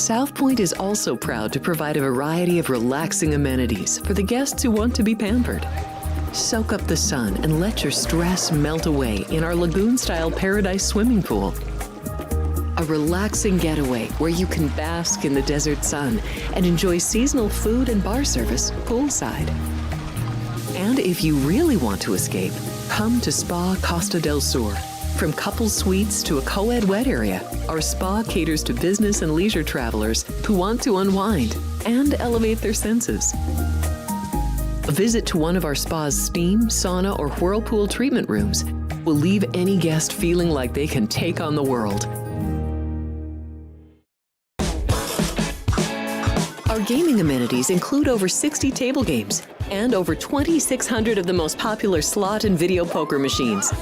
South Point is also proud to provide a variety of relaxing amenities for the guests who want to be pampered. Soak up the sun and let your stress melt away in our lagoon-style paradise swimming pool. A relaxing getaway where you can bask in the desert sun and enjoy seasonal food and bar service poolside. And if you really want to escape, come to Spa Costa del Sur. From couple suites to a co-ed wet area, our spa caters to business and leisure travelers who want to unwind and elevate their senses. A visit to one of our spa's steam, sauna, or whirlpool treatment rooms will leave any guest feeling like they can take on the world. Our gaming amenities include over 60 table games and over 2,600 of the most popular slot and video poker machines.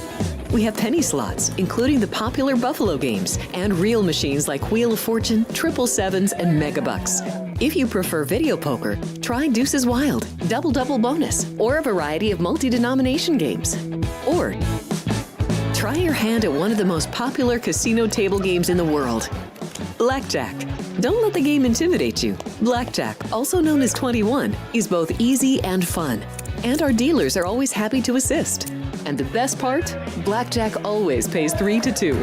We have penny slots, including the popular Buffalo games, and real machines like Wheel of Fortune, Triple Sevens, and Megabucks. If you prefer video poker, try Deuces Wild, Double Double Bonus, or a variety of multi-denomination games. Or try your hand at one of the most popular casino table games in the world, Blackjack. Don't let the game intimidate you. Blackjack, also known as 21, is both easy and fun. And our dealers are always happy to assist. And the best part? Blackjack always pays 3 to 2.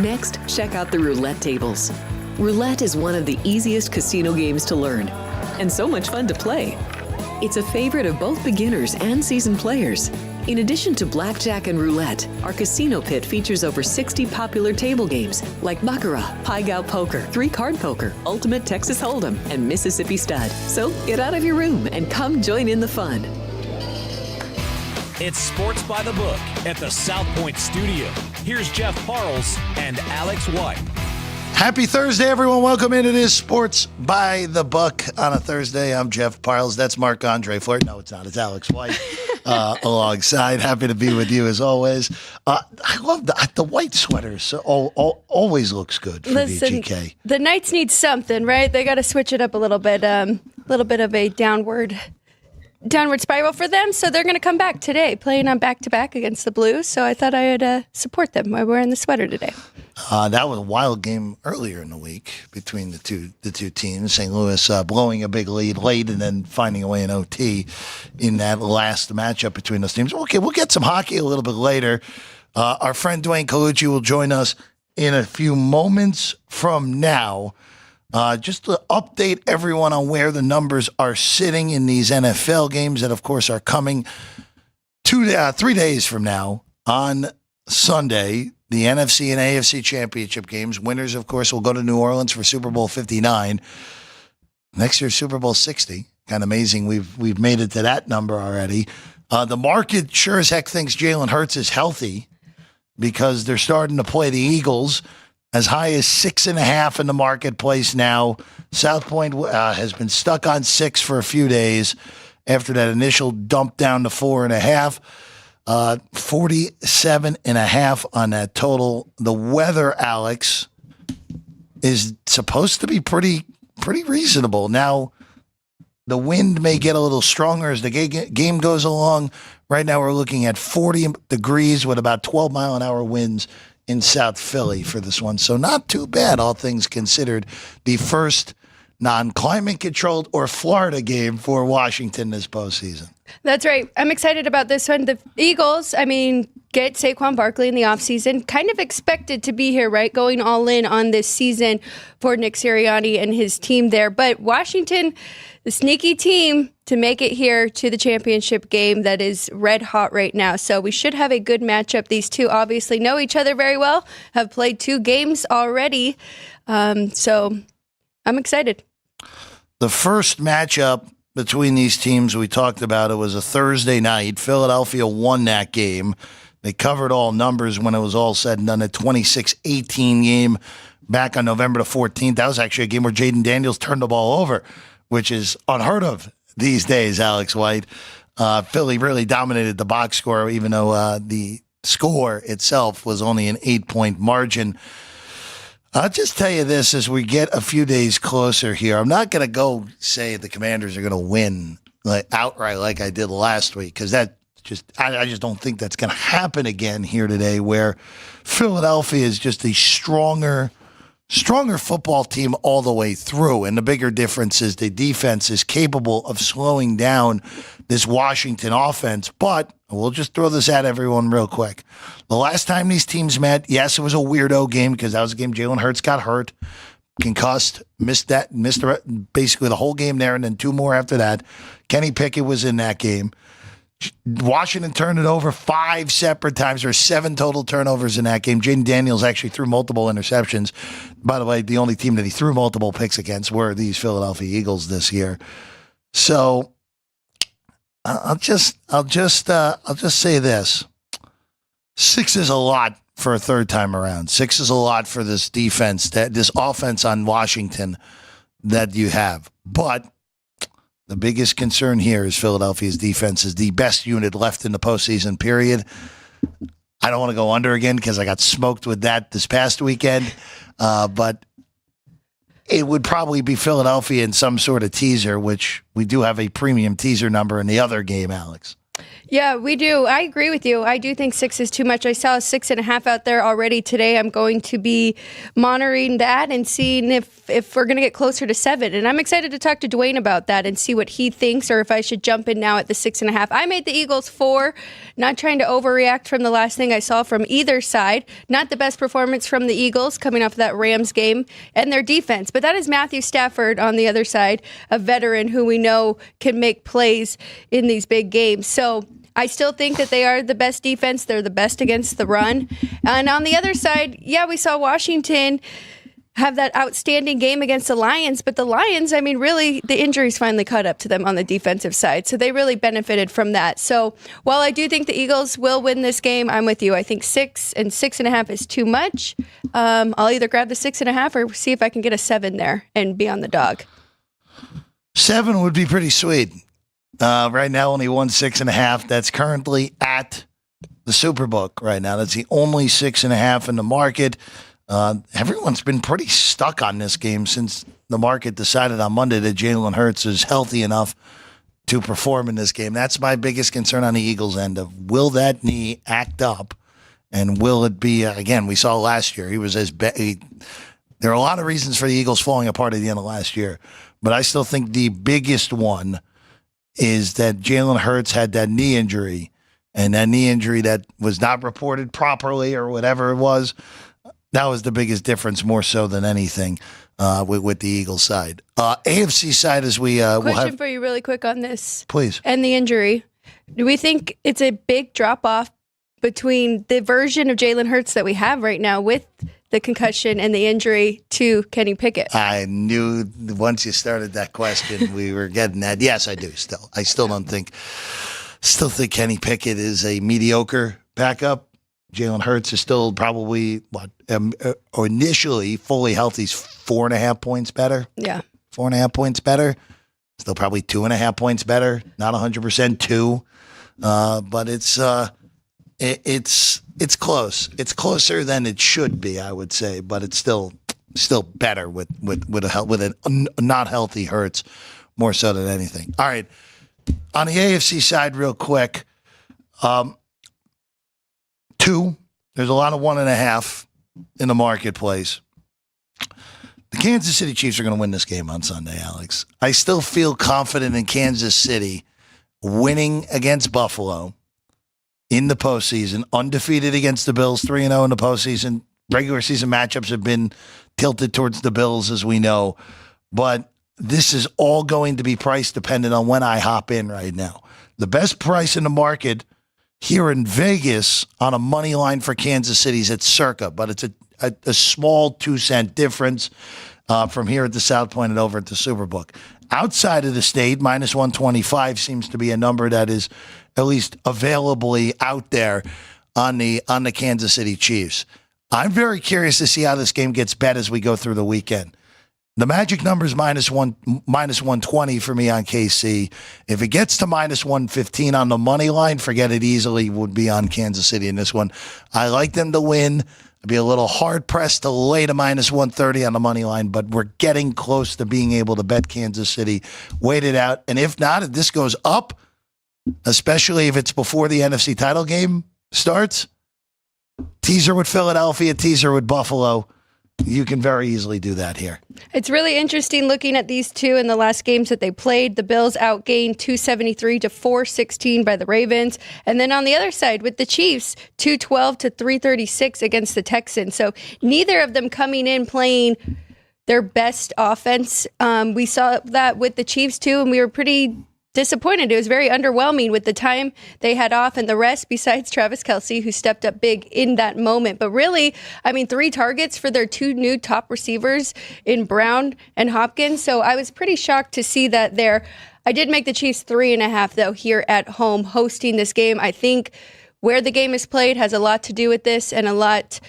Next, check out the roulette tables. Roulette is one of the easiest casino games to learn, and so much fun to play. It's a favorite of both beginners and seasoned players. In addition to blackjack and roulette, our casino pit features over 60 popular table games like Baccarat, Pai Gow Poker, 3-Card Poker, Ultimate Texas Hold'em, and Mississippi Stud. So get out of your room and come join in the fun. It's Sports by the Book at the South Point Studio. Here's Jeff Parles and Alex White. Happy Thursday, everyone. Welcome in. It is Sports by the Book on a Thursday. I'm Jeff Parles. That's Marc-Andre Fleur. No, it's not. It's Alex White alongside. Happy to be with you as always. I love the white sweater. So always looks good for VGK. The Knights need something, right? They got to switch it up a little bit. A little bit of a downward spiral for them. So they're going to come back today, playing on back-to-back against the Blues. So I thought I would support them by wearing the sweater today. That was a wild game earlier in the week between the two teams. St. Louis blowing a big lead late and then finding a way in OT in that last matchup between those teams. Okay, we'll get some hockey a little bit later. Our friend Dwayne Colucci will join us in a few moments from now. Just to update everyone on where the numbers are sitting in these NFL games that, of course, are coming 3 days from now on Sunday. The NFC and AFC championship games. Winners, of course, will go to New Orleans for Super Bowl 59. Next year's Super Bowl 60. Kind of amazing. We've made it to that number already. The market sure as heck thinks Jalen Hurts is healthy because they're starting to play the Eagles as high as 6.5 in the marketplace now. South Point has been stuck on 6 for a few days after that initial dump down to 4.5. 47.5 on that total. The weather, Alex, is supposed to be pretty reasonable. Now, the wind may get a little stronger as the game goes along. Right now, we're looking at 40 degrees with about 12-mile-an-hour winds in South Philly for this one. So not too bad, all things considered. The first non-climate controlled or Florida game for Washington this postseason. That's right. I'm excited about this one. The Eagles, get Saquon Barkley in the offseason. Kind of expected to be here, right? Going all in on this season for Nick Sirianni and his team there. But Washington, the sneaky team to make it here to the championship game that is red hot right now. So we should have a good matchup. These two obviously know each other very well, have played 2 games already. So I'm excited. The first matchup between these teams we talked about, it was a Thursday night. Philadelphia won that game. They covered all numbers when it was all said and done. A 26-18 game back on November the 14th. That was actually a game where Jaden Daniels turned the ball over, which is unheard of these days, Alex White. Philly really dominated the box score, even though the score itself was only an 8-point margin. I'll just tell you this as we get a few days closer here. I'm not going to go say the Commanders are going to win outright like I did last week because I just don't think that's going to happen again here today where Philadelphia is just a stronger stronger football team all the way through. And the bigger difference is the defense is capable of slowing down this Washington offense. But we'll just throw this at everyone real quick. The last time these teams met, yes, it was a weirdo game because that was a game Jalen Hurts got hurt, concussed, missed basically the whole game there, and then 2 more after that. Kenny Pickett was in that game. Washington turned it over 5 separate times. There were 7 total turnovers in that game. Jaden Daniels actually threw multiple interceptions. By the way, the only team that he threw multiple picks against were these Philadelphia Eagles this year. So I'll just say this: 6 is a lot for a third time around. 6 is a lot for this defense, this offense on Washington that you have. But the biggest concern here is Philadelphia's defense is the best unit left in the postseason, period. I don't want to go under again because I got smoked with that this past weekend. But it would probably be Philadelphia in some sort of teaser, which we do have a premium teaser number in the other game, Alex. Yeah, we do. I agree with you. I do think 6 is too much. I saw a 6.5 out there already today. I'm going to be monitoring that and seeing if we're going to get closer to 7. And I'm excited to talk to Dwayne about that and see what he thinks, or if I should jump in now at the 6.5. I made the Eagles 4, not trying to overreact from the last thing I saw from either side. Not the best performance from the Eagles coming off of that Rams game and their defense. But that is Matthew Stafford on the other side, a veteran who we know can make plays in these big games. So I still think that they are the best defense. They're the best against the run. And on the other side, yeah, we saw Washington have that outstanding game against the Lions. But the Lions, I mean, really, the injuries finally caught up to them on the defensive side. So they really benefited from that. So while I do think the Eagles will win this game, I'm with you. I think 6 and 6.5 is too much. I'll either grab the 6.5 or see if I can get a 7 there and be on the dog. 7 would be pretty sweet. Right now, only 6.5. That's currently at the Superbook right now. That's the only 6.5 in the market. Everyone's been pretty stuck on this game since the market decided on Monday that Jalen Hurts is healthy enough to perform in this game. That's my biggest concern on the Eagles' end of, will that knee act up, and will it be, again, we saw last year, he was there are a lot of reasons for the Eagles falling apart at the end of last year, but I still think the biggest one is that Jalen Hurts had that knee injury, and that knee injury that was not reported properly or whatever it was, that was the biggest difference more so than anything with the Eagles side. AFC side, as we Question for you really quick on this. Please. And the injury. Do we think it's a big drop-off between the version of Jalen Hurts that we have right now with the concussion and the injury to Kenny Pickett? I knew once you started that question, we were getting that. Yes, I do still. I still think Kenny Pickett is a mediocre backup. Jalen Hurts is still probably, or initially fully healthy, is 4.5 points better. Yeah. 4.5 points better. Still probably 2.5 points better. Not 100% 2. But it's close. It's closer than it should be, I would say, but it's still better with a not healthy Hurts more so than anything. All right, on the AFC side, real quick, 2. There's a lot of 1.5 in the marketplace. The Kansas City Chiefs are going to win this game on Sunday, Alex. I still feel confident in Kansas City winning against Buffalo in the postseason, undefeated against the Bills, 3-0 in the postseason. Regular season matchups have been tilted towards the Bills, as we know. But this is all going to be price dependent on when I hop in right now. The best price in the market here in Vegas on a money line for Kansas City is at Circa, but it's a small 2-cent difference from here at the South Point and over at the Superbook. Outside of the state, minus 125 seems to be a number that is at least availably out there on the Kansas City Chiefs. I'm very curious to see how this game gets bet as we go through the weekend. The magic number is minus 120 for me on KC. If it gets to minus 115 on the money line, forget it easily, would be on Kansas City in this one. I like them to win. I'd be a little hard-pressed to lay to minus 130 on the money line, but we're getting close to being able to bet Kansas City. Wait it out. And if not, if this goes up, especially if it's before the NFC title game starts, teaser with Philadelphia, teaser with Buffalo. You can very easily do that here. It's really interesting looking at these two in the last games that they played. The Bills outgained 273 to 416 by the Ravens. And then on the other side with the Chiefs, 212 to 336 against the Texans. So neither of them coming in playing their best offense. We saw that with the Chiefs too, and we were pretty disappointed. It was very underwhelming with the time they had off and the rest besides Travis Kelce, who stepped up big in that moment. But really, 3 targets for their 2 new top receivers in Brown and Hopkins. So I was pretty shocked to see that there. I did make the Chiefs 3.5 though here at home hosting this game. I think where the game is played has a lot to do with this and a lot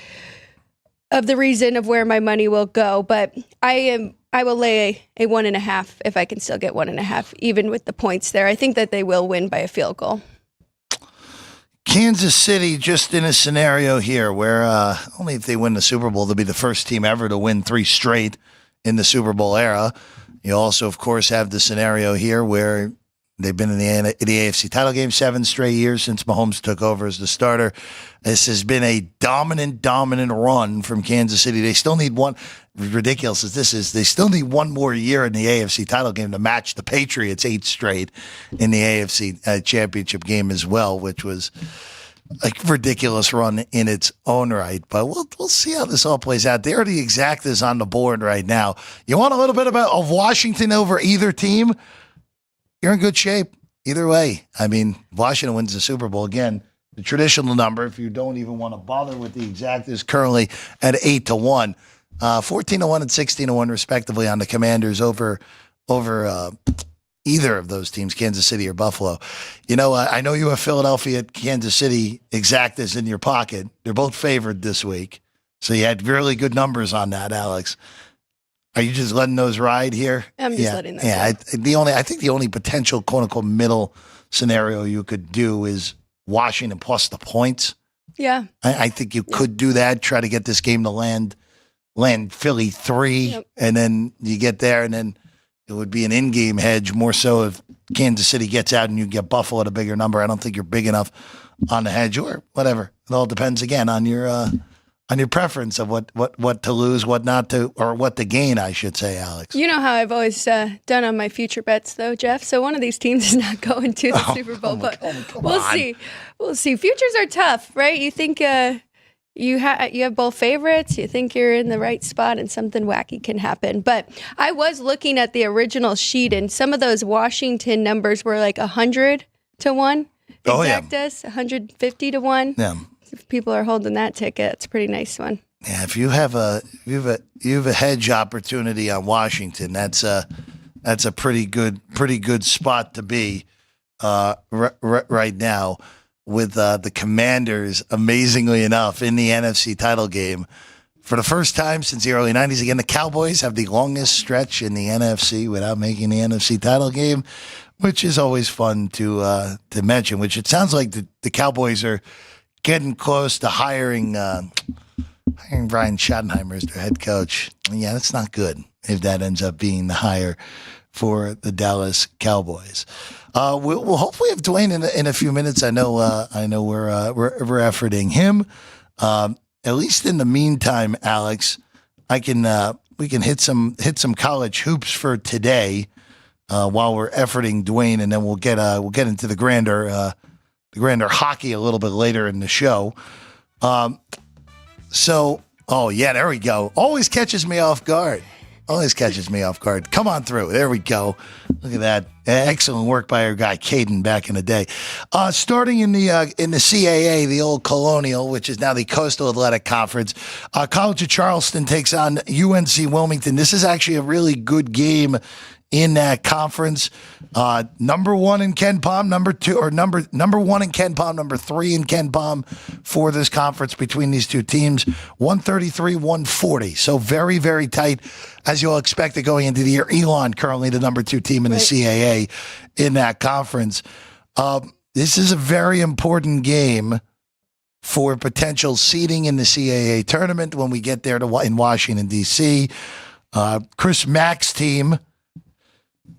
of the reason of where my money will go. But I will lay a 1.5 if I can still get 1.5, even with the points there. I think that they will win by a field goal. Kansas City just in a scenario here where only if they win the Super Bowl, they'll be the first team ever to win 3 straight in the Super Bowl era. You also, of course, have the scenario here where they've been in the AFC title game 7 straight years since Mahomes took over as the starter. This has been a dominant run from Kansas City. They still need one, ridiculous as this is, they still need one more year in the AFC title game to match the Patriots 8 straight in the AFC championship game as well, which was a ridiculous run in its own right. But we'll see how this all plays out. There are the exactas on the board right now. You want a little bit of Washington over either team? You're in good shape either way. Washington wins the Super Bowl again. The traditional number, if you don't even want to bother with the exact, is currently at 8-1, 14-1 and 16-1 respectively on the Commanders over either of those teams, Kansas City or Buffalo. I know you have Philadelphia at Kansas City exactas in your pocket. They're both favored this week, so you had really good numbers on that, Alex. Are you just letting those ride here? I'm just letting those ride. I think the only potential quote-unquote middle scenario you could do is Washington plus the points. Yeah. I think you could do that, try to get this game to land Philly 3, and then you get there, and then it would be an in-game hedge more so if Kansas City gets out and you get Buffalo at a bigger number. I don't think you're big enough on the hedge or whatever. It all depends, again, on your preference of what to lose, what not to, or what to gain, I should say, Alex. You know how I've always done on my future bets, though, Jeff. So one of these teams is not going to the Super Bowl, but we'll see. We'll see. Futures are tough, right? You think you have both favorites. You think you're in the right spot, and something wacky can happen. But I was looking at the original sheet, and some of those Washington numbers were like 100-1. Exactas, 150-1. Yeah. If people are holding that ticket, it's a pretty nice one. Yeah, if you have a hedge opportunity on Washington, that's a pretty good spot to be right now with the Commanders, amazingly enough, in the NFC title game for the first time since the early 90s. Again, the Cowboys have the longest stretch in the NFC without making the NFC title game, which is always fun to mention. Which it sounds like the Cowboys are getting close to hiring Brian Schottenheimer as their head coach. Yeah, that's not good if that ends up being the hire for the Dallas Cowboys. We'll hopefully have Dwayne in a few minutes. I know we're efforting him. At least in the meantime, Alex, we can hit some college hoops for today while we're efforting Dwayne, and then we'll get into the grander hockey a little bit later in the show. There we go. Always catches me off guard. Come on through. There we go. Look at that. Excellent work by our guy Caden back in the day. Starting in the CAA, the old Colonial, which is now the Coastal Athletic Conference, College of Charleston takes on UNC Wilmington. This is actually a really good game in that conference. Number 1 in Ken Palm, number 1 in Ken Palm, number 3 in Ken Palm for this conference between these two teams, 133-140. So very, very tight, as you'll expect it going into the year. Elon currently the number 2 team in the CAA in that conference. This is a very important game for potential seeding in the CAA tournament when we get there in Washington, D.C. Chris Mack's team,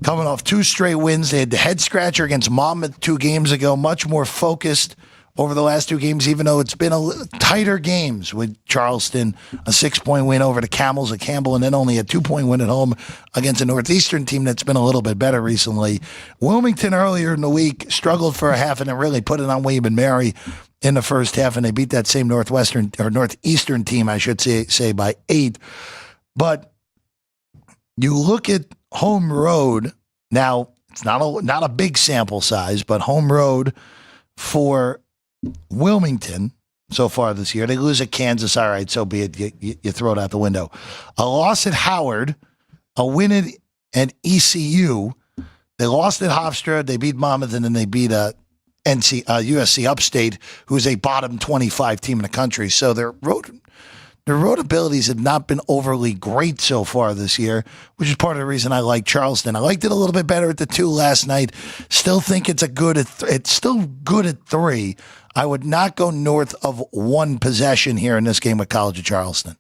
coming off 2 straight wins. They had the head scratcher against Monmouth 2 games ago, much more focused over the last two games, even though it's been tighter games with Charleston, a 6-point win over the Camels at Campbell, and then only a 2-point win at home against a Northeastern team that's been a little bit better recently. Wilmington earlier in the week struggled for a half and then really put it on William and Mary in the first half, and they beat that same Northeastern team, I should say by 8. But you look at home road now. It's not a big sample size, but home road for Wilmington so far this year. They lose at Kansas. All right, so be it. You throw it out the window. A loss at Howard, a win at ECU. They lost at Hofstra. They beat Monmouth, and then they beat USC Upstate, who's a bottom 25 team in the country. So their road abilities have not been overly great so far this year, which is part of the reason I like Charleston. I liked it a little bit better at the 2 last night. Still think it's it's still good at 3. I would not go north of 1 possession here in this game with College of Charleston.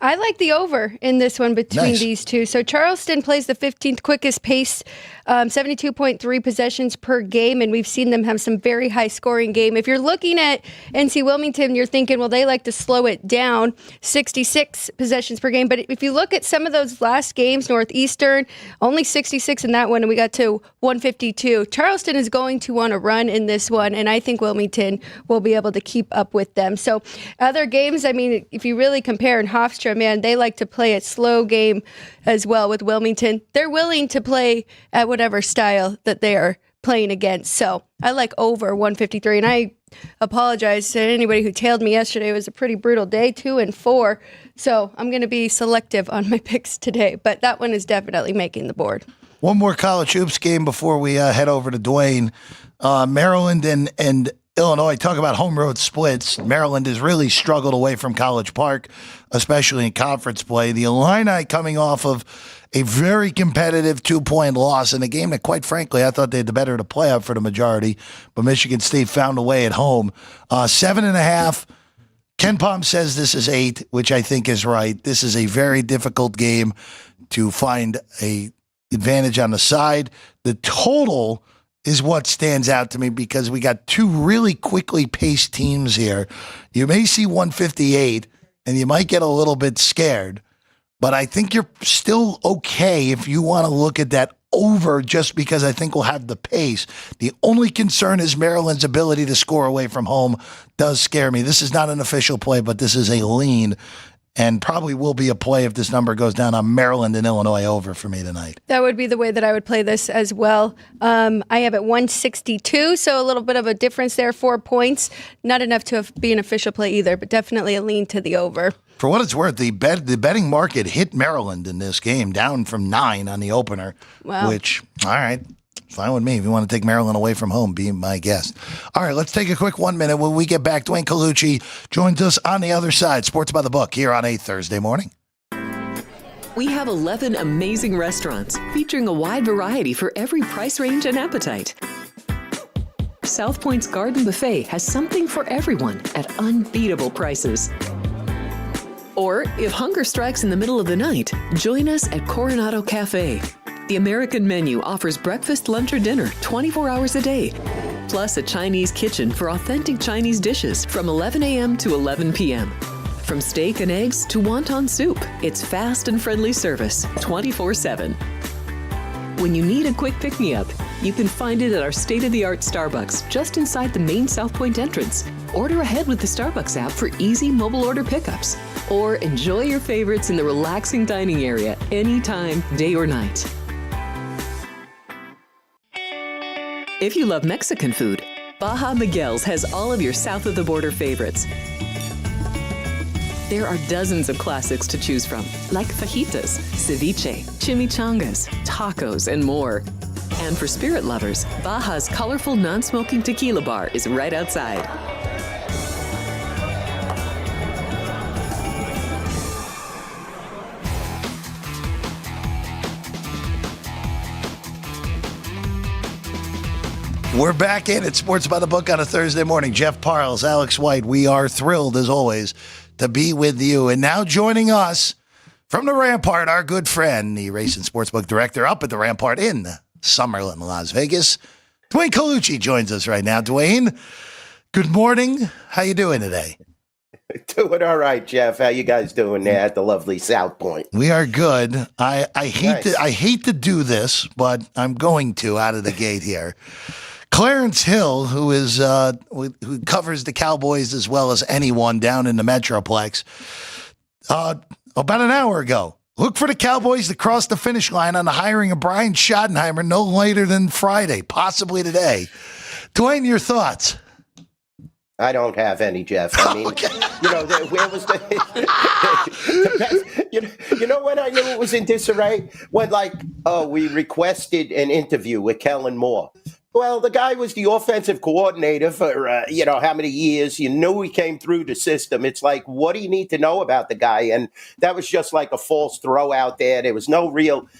I like the over in this one between these two. So Charleston plays the 15th quickest pace, 72.3 possessions per game, and we've seen them have some very high-scoring game. If you're looking at NC Wilmington, you're thinking, well, they like to slow it down, 66 possessions per game. But if you look at some of those last games, Northeastern, only 66 in that one, and we got to 152. Charleston is going to want to run in this one, and I think Wilmington will be able to keep up with them. So other games, I mean, if you really compare in Hofstra, man, they like to play a slow game as well with Wilmington. They're willing to play at whatever style that they are playing against. So I like over 153. And I apologize to anybody who tailed me yesterday. It was a pretty brutal day, 2 and 4. So I'm going to be selective on my picks today. But that one is definitely making the board. One more college hoops game before we head over to Dwayne. Maryland and Illinois, talk about home road splits. Maryland has really struggled away from College Park, especially in conference play. The Illini coming off of a very competitive 2-point loss in a game that, quite frankly, I thought they had the better to play out for the majority, but Michigan State found a way at home. 7.5. Ken Palm says this is 8, which I think is right. This is a very difficult game to find a advantage on the side. The total is what stands out to me because we got 2 really quickly paced teams here. You may see 158 and you might get a little bit scared, but I think you're still okay if you want to look at that over just because I think we'll have the pace. The only concern is Maryland's ability to score away from home does scare me. This is not an official play, but this is a lean and probably will be a play if this number goes down on Maryland and Illinois over for me tonight. That would be the way that I would play this as well. I have it 162, so a little bit of a difference there, 4 points. Not enough to be an official play either, but definitely a lean to the over. For what it's worth, the betting market hit Maryland in this game, down from 9 on the opener, wow. Which, all right, fine with me. If you want to take Maryland away from home, be my guest. All right, let's take a quick 1 minute. When we get back, Dwayne Colucci joins us on the other side. Sports by the Book here on a Thursday morning. We have 11 amazing restaurants featuring a wide variety for every price range and appetite. South Point's Garden Buffet has something for everyone at unbeatable prices. Or, if hunger strikes in the middle of the night, join us at Coronado Cafe. The American menu offers breakfast, lunch, or dinner 24 hours a day, plus a Chinese kitchen for authentic Chinese dishes from 11 a.m. to 11 p.m. From steak and eggs to wonton soup, it's fast and friendly service 24/7. When you need a quick pick-me-up, you can find it at our state-of-the-art Starbucks just inside the main South Point entrance. Order ahead with the Starbucks app for easy mobile order pickups. Or enjoy your favorites in the relaxing dining area anytime, day or night. If you love Mexican food, Baja Miguel's has all of your south of the border favorites. There are dozens of classics to choose from, like fajitas, ceviche, chimichangas, tacos, and more. And for spirit lovers, Baja's colorful non-smoking tequila bar is right outside. We're back in at Sports by the Book on a Thursday morning. Jeff Parles, Alex White, we are thrilled, as always, to be with you. And now joining us from the Rampart, our good friend, the Race and Sportsbook Director up at the Rampart in Summerlin, Las Vegas, Dwayne Colucci joins us right now. Dwayne, Good morning. How you doing today? Doing all right, Jeff. How you guys doing there at the lovely South Point? We are good. I hate to do this, but I'm going to out of the gate here. Clarence Hill, who covers the Cowboys as well as anyone down in the Metroplex, about an hour ago, look for the Cowboys to cross the finish line on the hiring of Brian Schottenheimer no later than Friday, possibly today. Dwayne, your thoughts? I don't have any, Jeff. I mean, where was the best? You know when I knew it was in disarray? When, we requested an interview with Kellen Moore. Well, the guy was the offensive coordinator for, how many years. You knew he came through the system. It's like, what do you need to know about the guy? And that was just like a false throw out there. There was no real,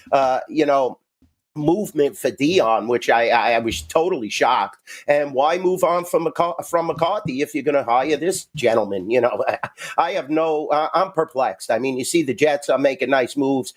movement for Dion, which I was totally shocked. And why move on from McCarthy if you're going to hire this gentleman? I have I'm perplexed. I mean, you see the Jets are making nice moves.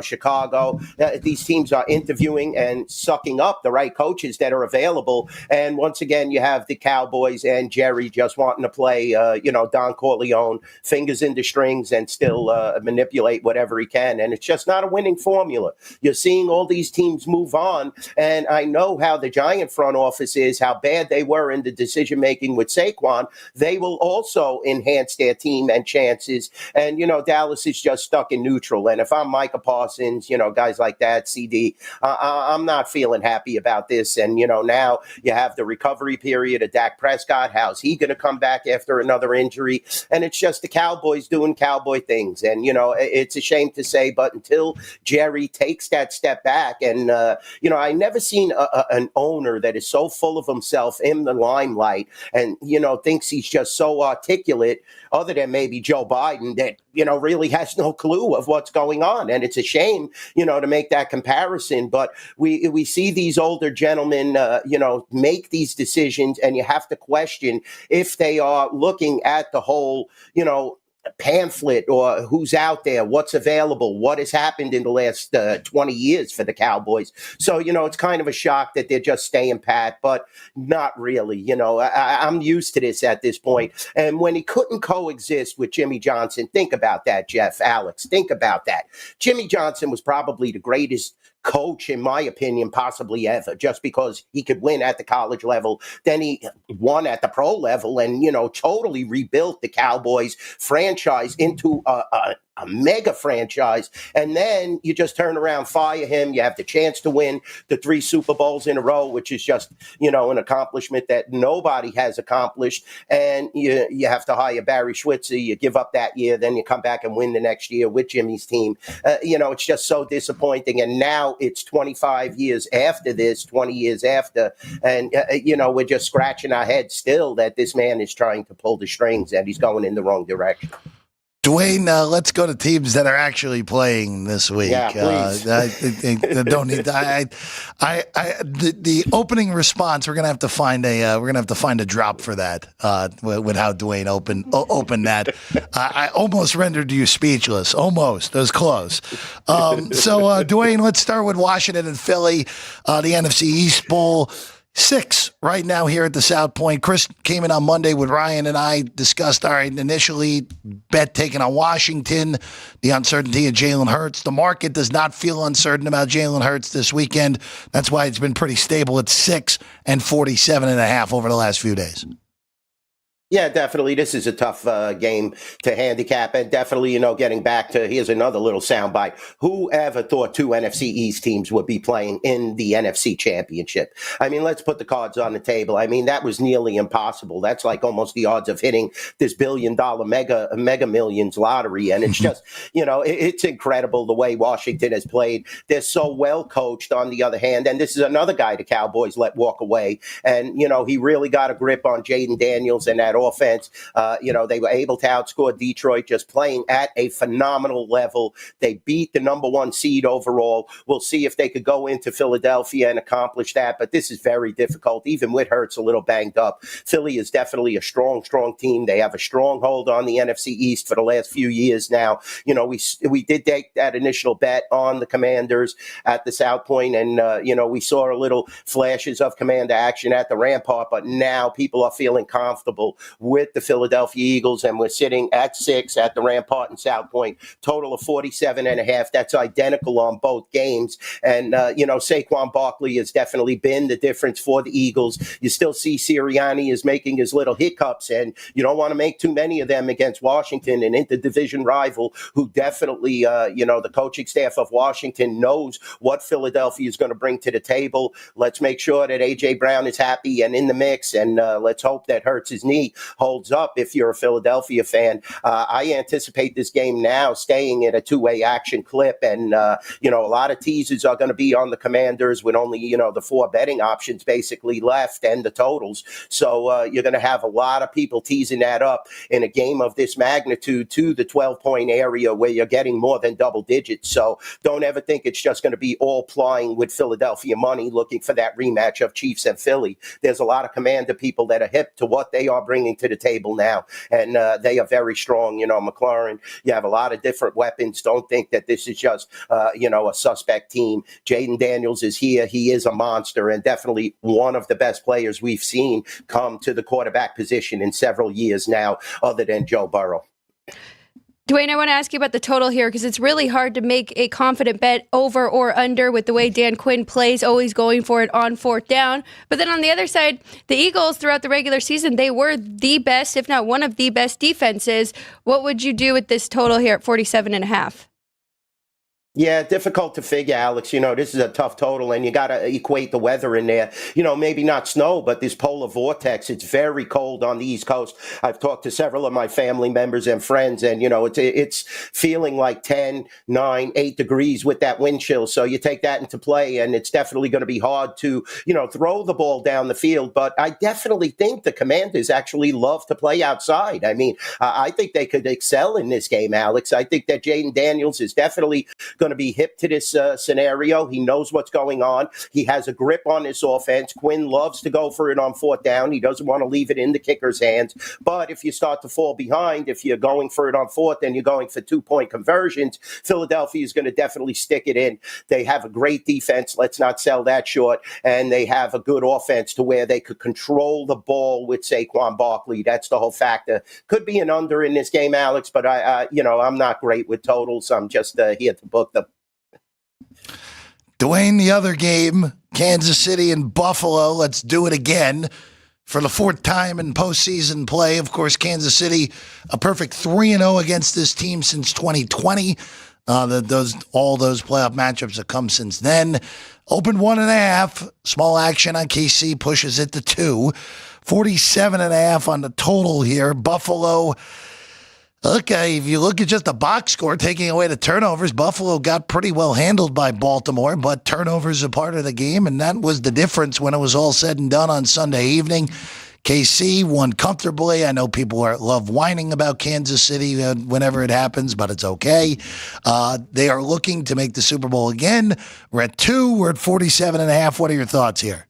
Chicago, these teams are interviewing and sucking up the right coaches that are available. And once again, you have the Cowboys and Jerry just wanting to play, Don Corleone, fingers in the strings and still manipulate whatever he can. And it's just not a winning formula. You're seeing all these teams move on, and I know how the Giant front office is, how bad they were in the decision making with Saquon. They will also enhance their team and chances. And Dallas is just stuck in neutral. And if I'm Micah Parsons, guys like that, CD, I'm not feeling happy about this. And now you have the recovery period of Dak Prescott. How's he going to come back after another injury? And it's just the Cowboys doing Cowboy things. And it's a shame to say, but until Jerry takes that step back. And, I never seen an owner that is so full of himself in the limelight and, thinks he's just so articulate, other than maybe Joe Biden, that, really has no clue of what's going on. And it's a shame, to make that comparison. But we see these older gentlemen, make these decisions, and you have to question if they are looking at the whole, pamphlet or who's out there, what's available, what has happened in the last 20 years for the Cowboys. So, it's kind of a shock that they're just staying pat, but not really. I'm used to this at this point. And when he couldn't coexist with Jimmy Johnson, think about that, Jeff, Alex, think about that. Jimmy Johnson was probably the greatest coach, in my opinion, possibly ever, just because he could win at the college level. Then he won at the pro level and, totally rebuilt the Cowboys franchise into a mega franchise. And then you just turn around, fire him. You have the chance to win the 3 Super Bowls in a row, which is just, an accomplishment that nobody has accomplished. And you have to hire Barry Schweitzer. You give up that year, then you come back and win the next year with Jimmy's team. It's just so disappointing. And now it's 25 years after this, 20 years after. And, we're just scratching our heads still that this man is trying to pull the strings and he's going in the wrong direction. Dwayne, let's go to teams that are actually playing this week. Yeah, please. Don't need. The opening response. We're gonna have to find a drop for that. With how Dwayne opened that, I almost rendered you speechless. Almost. It was close. Dwayne, let's start with Washington and Philly. The NFC East Bowl. 6 right now here at the South Point. Chris came in on Monday with Ryan and I discussed, initially bet taken on Washington, the uncertainty of Jalen Hurts. The market does not feel uncertain about Jalen Hurts this weekend. That's why it's been pretty stable at 6 and 47.5 over the last few days. Yeah, definitely. This is a tough game to handicap. And definitely, getting back to, here's another little soundbite. Who ever thought 2 NFC East teams would be playing in the NFC Championship? I mean, let's put the cards on the table. I mean, that was nearly impossible. That's like almost the odds of hitting this $1 billion mega millions lottery. And it's just, it's incredible the way Washington has played. They're so well coached on the other hand. And this is another guy the Cowboys let walk away. And, he really got a grip on Jaden Daniels and that that offense. They were able to outscore Detroit, just playing at a phenomenal level. They beat the number one seed overall. We'll see if they could go into Philadelphia and accomplish that, but this is very difficult. Even with Hurts a little banged up, Philly is definitely a strong team. They have a stronghold on the NFC East for the last few years now. We did take that initial bet on the Commanders at the South Point, and we saw a little flashes of Commander action at the Rampart, but now people are feeling comfortable with the Philadelphia Eagles, and we're sitting at 6 at the Rampart and South Point, total of 47.5. That's identical on both games, and Saquon Barkley has definitely been the difference for the Eagles. You still see Sirianni is making his little hiccups, and you don't want to make too many of them against Washington, an interdivision rival who definitely, the coaching staff of Washington knows what Philadelphia is going to bring to the table. Let's make sure that A.J. Brown is happy and in the mix, and let's hope that Hurts' knee holds up if you're a Philadelphia fan. I anticipate this game now staying at a two-way action clip, and, a lot of teasers are going to be on the Commanders with only, the 4 betting options basically left and the totals. So you're going to have a lot of people teasing that up in a game of this magnitude to the 12-point area where you're getting more than double digits. So don't ever think it's just going to be all plying with Philadelphia money looking for that rematch of Chiefs and Philly. There's a lot of Commander people that are hip to what they are bringing to the table now, and they are very strong. McLaurin, you have a lot of different weapons. Don't think that this is just, a suspect team. Jaden Daniels is here. He is a monster and definitely one of the best players we've seen come to the quarterback position in several years now, other than Joe Burrow. Dwayne, I want to ask you about the total here because it's really hard to make a confident bet over or under with the way Dan Quinn plays, always going for it on 4th down. But then on the other side, the Eagles throughout the regular season, they were the best, if not one of the best defenses. What would you do with this total here at 47.5? Yeah, difficult to figure, Alex. This is a tough total, and you got to equate the weather in there. Maybe not snow, but this polar vortex, it's very cold on the East Coast. I've talked to several of my family members and friends, and, it's feeling like 10, 9, 8 degrees with that wind chill. So you take that into play, and it's definitely going to be hard to, throw the ball down the field. But I definitely think the Commanders actually love to play outside. I mean, I think they could excel in this game, Alex. I think that Jaden Daniels is definitely going to be hip to this scenario. He knows what's going on. He has a grip on this offense. Quinn loves to go for it on 4th down. He doesn't want to leave it in the kicker's hands. But if you start to fall behind, if you're going for it on 4th and you're going for 2-point conversions, Philadelphia is going to definitely stick it in. They have a great defense. Let's not sell that short. And they have a good offense to where they could control the ball with Saquon Barkley. That's the whole factor. Could be an under in this game, Alex, but I'm not great with totals. I'm just here to book them. Dwayne, the other game, Kansas City and Buffalo. Let's do it again for the 4th time in postseason play. Of course, Kansas City, a perfect 3-0 against this team since 2020. All those playoff matchups have come since then. Open 1.5. Small action on KC pushes it to 2. 47.5 on the total here. Buffalo. Okay, if you look at just the box score, taking away the turnovers, Buffalo got pretty well handled by Baltimore, but turnovers are part of the game, and that was the difference when it was all said and done on Sunday evening. KC won comfortably. I know people love whining about Kansas City whenever it happens, but it's okay. They are looking to make the Super Bowl again. We're at 2. We're at 47.5. What are your thoughts here?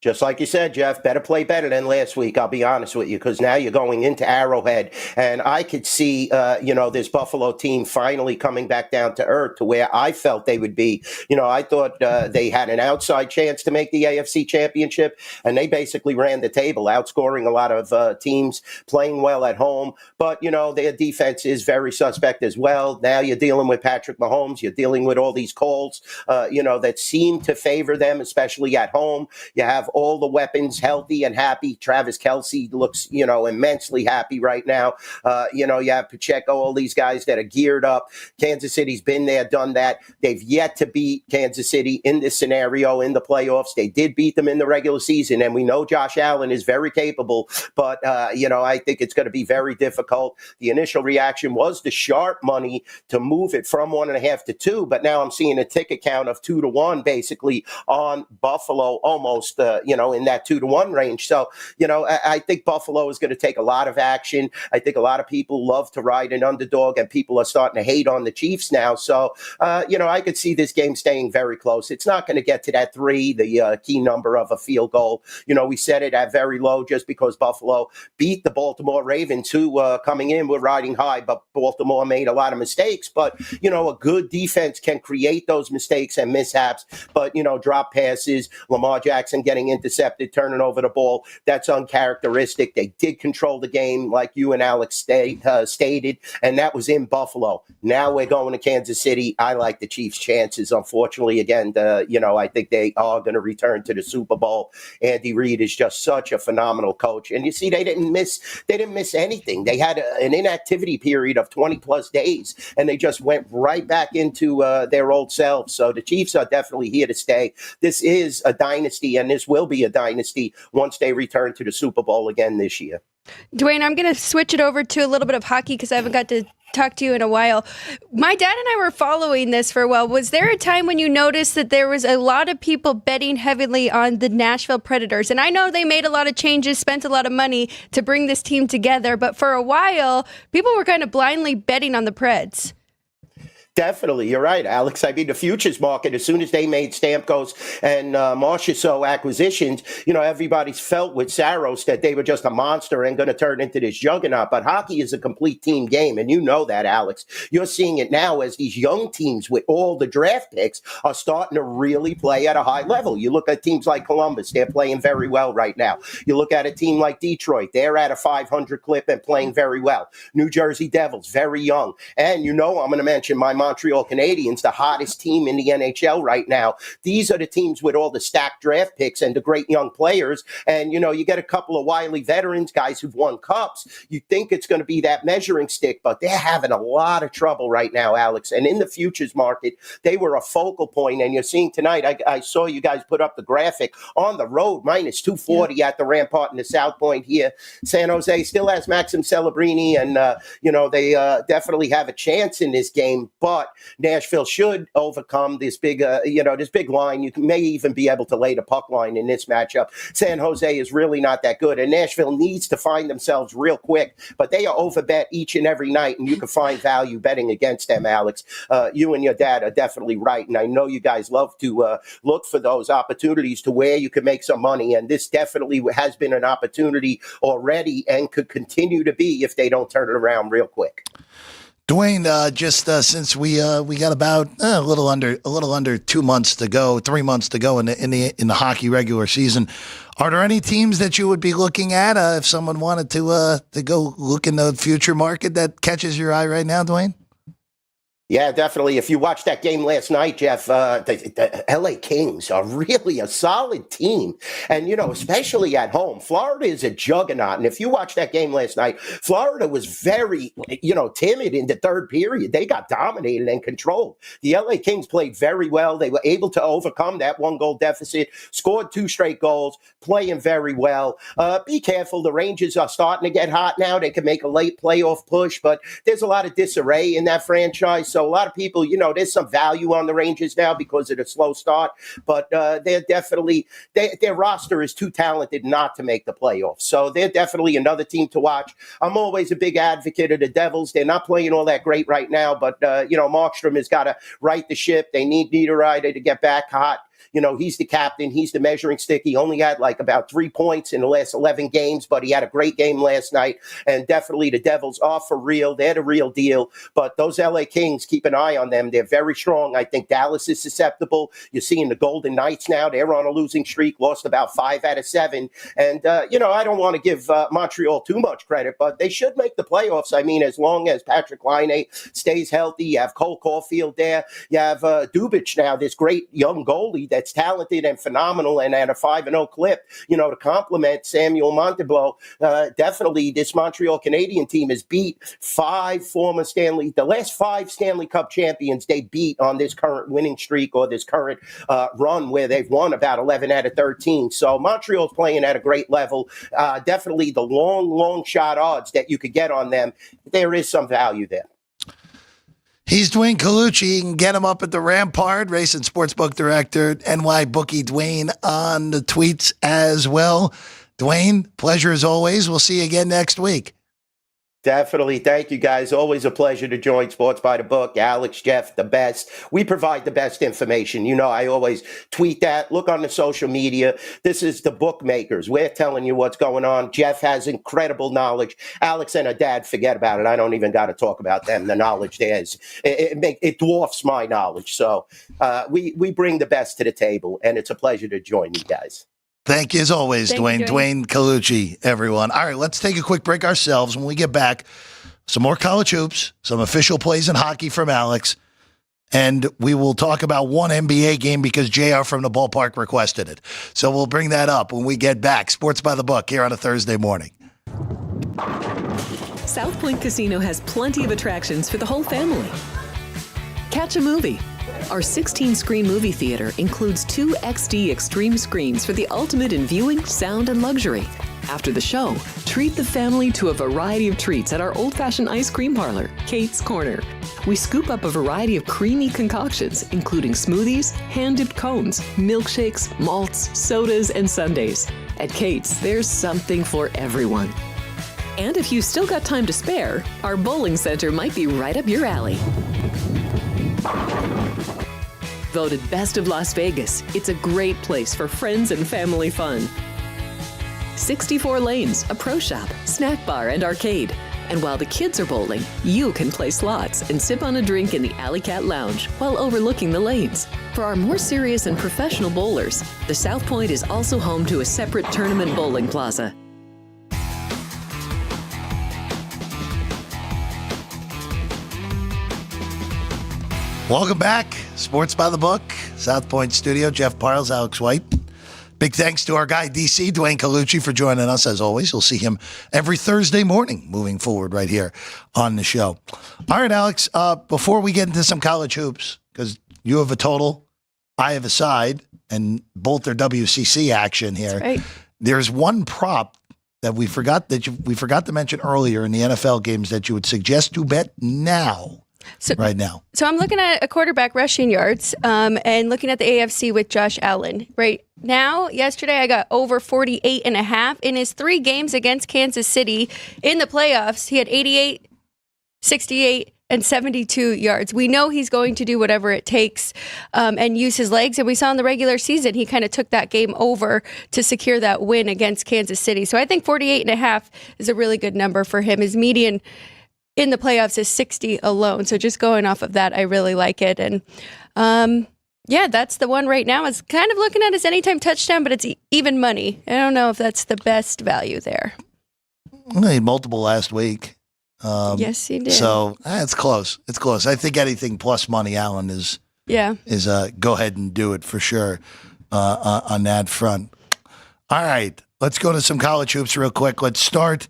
Just like you said, Jeff, better play better than last week, I'll be honest with you, because now you're going into Arrowhead. And I could see, this Buffalo team finally coming back down to earth to where I felt they would be. I thought they had an outside chance to make the AFC Championship, and they basically ran the table, outscoring a lot of teams, playing well at home. But, their defense is very suspect as well. Now you're dealing with Patrick Mahomes. You're dealing with all these calls, that seem to favor them, especially at home. You have all the weapons healthy and happy. Travis Kelce looks, immensely happy right now. You have Pacheco, all these guys that are geared up. Kansas City's been there, done that. They've yet to beat Kansas City in this scenario in the playoffs. They did beat them in the regular season, and we know Josh Allen is very capable, but, I think it's going to be very difficult. The initial reaction was the sharp money to move it from 1.5 to 2, but now I'm seeing a ticket count of 2-1 basically on Buffalo almost, in that 2-1 range. So, I think Buffalo is going to take a lot of action. I think a lot of people love to ride an underdog, and people are starting to hate on the Chiefs now. So, I could see this game staying very close. It's not going to get to that 3, the key number of a field goal. We set it at very low just because Buffalo beat the Baltimore Ravens, who coming in were riding high, but Baltimore made a lot of mistakes. But, a good defense can create those mistakes and mishaps. But, drop passes, Lamar Jackson getting intercepted, turning over the ball, that's uncharacteristic. They did control the game, like you and Alex stated, and that was in Buffalo. Now we're going to Kansas City. I like the Chiefs' chances. Unfortunately, again, I think they are going to return to the Super Bowl. Andy Reid is just such a phenomenal coach. And you see, they didn't miss anything. They had an inactivity period of 20 plus days, and they just went right back into their old selves. So the Chiefs are definitely here to stay. This is a dynasty, and this will be a dynasty once they return to the Super Bowl again this year. Dwayne, I'm going to switch it over to a little bit of hockey because I haven't got to talk to you in a while. My dad and I were following this for a while. Was there a time when you noticed that there was a lot of people betting heavily on the Nashville Predators? And I know they made a lot of changes, spent a lot of money to bring this team together, but for a while, people were kind of blindly betting on the Preds. Definitely. You're right, Alex. I mean, the futures market, as soon as they made Stamkos and Marchessault acquisitions, everybody felt with Saros that they were just a monster and going to turn into this juggernaut. But hockey is a complete team game, and you know that, Alex. You're seeing it now as these young teams with all the draft picks are starting to really play at a high level. You look at teams like Columbus, they're playing very well right now. You look at a team like Detroit, they're at a 500 clip and playing very well. New Jersey Devils, very young. And I'm going to mention my Montreal Canadiens, the hottest team in the NHL right now. These are the teams with all the stacked draft picks and the great young players. And, you get a couple of wily veterans, guys who've won cups. You think it's going to be that measuring stick, but they're having a lot of trouble right now, Alex. And in the futures market, they were a focal point. And you're seeing tonight, I saw you guys put up the graphic on the road, minus 240 at the Rampart in the South Point here. San Jose still has Maxim Celebrini, and, they definitely have a chance in this game. But Nashville should overcome this big line. You may even be able to lay the puck line in this matchup. San Jose is really not that good, and Nashville needs to find themselves real quick. But they are overbet each and every night, and you can find value betting against them, Alex. You and your dad are definitely right, and I know you guys love to look for those opportunities to where you can make some money, and this definitely has been an opportunity already and could continue to be if they don't turn it around real quick. Dwayne, since we got about a little under 2 months to go, 3 months to go in the hockey regular season, are there any teams that you would be looking at if someone wanted to go look in the future market that catches your eye right now, Dwayne? Yeah, definitely. If you watched that game last night, Jeff, the LA Kings are really a solid team. And, especially at home, Florida is a juggernaut. And if you watched that game last night, Florida was very, timid in the third period. They got dominated and controlled. The LA Kings played very well. They were able to overcome that 1-goal deficit, scored 2 straight goals, playing very well. Be careful. The Rangers are starting to get hot now. They can make a late playoff push, but there's a lot of disarray in that franchise. So a lot of people, there's some value on the Rangers now because of the slow start, but they're definitely, their roster is too talented not to make the playoffs. So they're definitely another team to watch. I'm always a big advocate of the Devils. They're not playing all that great right now, but, Markstrom has got to right the ship. They need Niederreiter to get back hot. He's the captain. He's the measuring stick. He only had about 3 points in the last 11 games, but he had a great game last night. And definitely the Devils are for real. They're the real deal. But those LA Kings, keep an eye on them. They're very strong. I think Dallas is susceptible. You're seeing the Golden Knights now. They're on a losing streak, lost about 5 out of 7. And, I don't want to give Montreal too much credit, but they should make the playoffs. I mean, as long as Patrick Laine stays healthy, you have Cole Caulfield there. You have Dubich now, this great young goalie that's talented and phenomenal and at a 5-0 clip, to complement Samuel Montembeault. Definitely this Montreal Canadian team has beat the last 5 Stanley Cup champions they beat on this current winning streak or this current run where they've won about 11 out of 13. So Montreal's playing at a great level. Definitely the long shot odds that you could get on them. There is some value there. He's Dwayne Colucci. You can get him up at the Rampart, race and sportsbook director, NY Bookie Dwayne on the tweets as well. Dwayne, pleasure as always. We'll see you again next week. Definitely. Thank you, guys. Always a pleasure to join Sports by the Book. Alex, Jeff, the best. We provide the best information. You know, I always tweet that. Look on the social media. This is the bookmakers. We're telling you what's going on. Jeff has incredible knowledge. Alex and her dad, forget about it. I don't even got to talk about them. The knowledge there is, it dwarfs my knowledge. So we bring the best to the table, and it's a pleasure to join you guys. Thank you as always, Dwayne. Dwayne Colucci, everyone. All right, let's take a quick break ourselves. When we get back, some more college hoops, some official plays in hockey from Alex, and we will talk about one NBA game because JR from the ballpark requested it. So we'll bring that up when we get back. Sports by the Book here on a Thursday morning. South Point Casino has plenty of attractions for the whole family. Catch a movie. Our 16-screen movie theater includes 2 XD Extreme screens for the ultimate in viewing, sound, and luxury. After the show, treat the family to a variety of treats at our old-fashioned ice cream parlor, Kate's Corner. We scoop up a variety of creamy concoctions, including smoothies, hand-dipped cones, milkshakes, malts, sodas, and sundaes. At Kate's, there's something for everyone. And if you've still got time to spare, our bowling center might be right up your alley. Voted Best of Las Vegas, it's a great place for friends and family fun. 64 lanes, a pro shop, snack bar, and arcade. And while the kids are bowling, you can play slots and sip on a drink in the Alley Cat Lounge while overlooking the lanes. For our more serious and professional bowlers, the South Point is also home to a separate tournament bowling plaza. Welcome back. Sports by the Book, South Point Studio. Jeff Parles, Alex White. Big thanks to our guy, DC, Dwayne Colucci, for joining us as always. You'll see him every Thursday morning moving forward right here on the show. All right, Alex, before we get into some college hoops, because you have a total, I have a side, and both are WCC action here. That's right. There's one prop that we forgot to mention earlier in the NFL games that you would suggest to bet now. Right now. So I'm looking at a quarterback rushing yards and looking at the AFC with Josh Allen. Right now, yesterday I got over 48.5. In his 3 games against Kansas City in the playoffs, he had 88, 68, and 72 yards. We know he's going to do whatever it takes and use his legs. And we saw in the regular season, he kind of took that game over to secure that win against Kansas City. So I think 48.5 is a really good number for him. His median in the playoffs is 60 alone. So just going off of that, I really like it. And yeah, that's the one right now. It's kind of looking at his anytime touchdown, but it's even money. I don't know if that's the best value there. Well, he had multiple last week. Yes, he did. So it's close. It's close. I think anything plus money, Allen is go ahead and do it for sure on that front. All right, let's go to some college hoops real quick. Let's start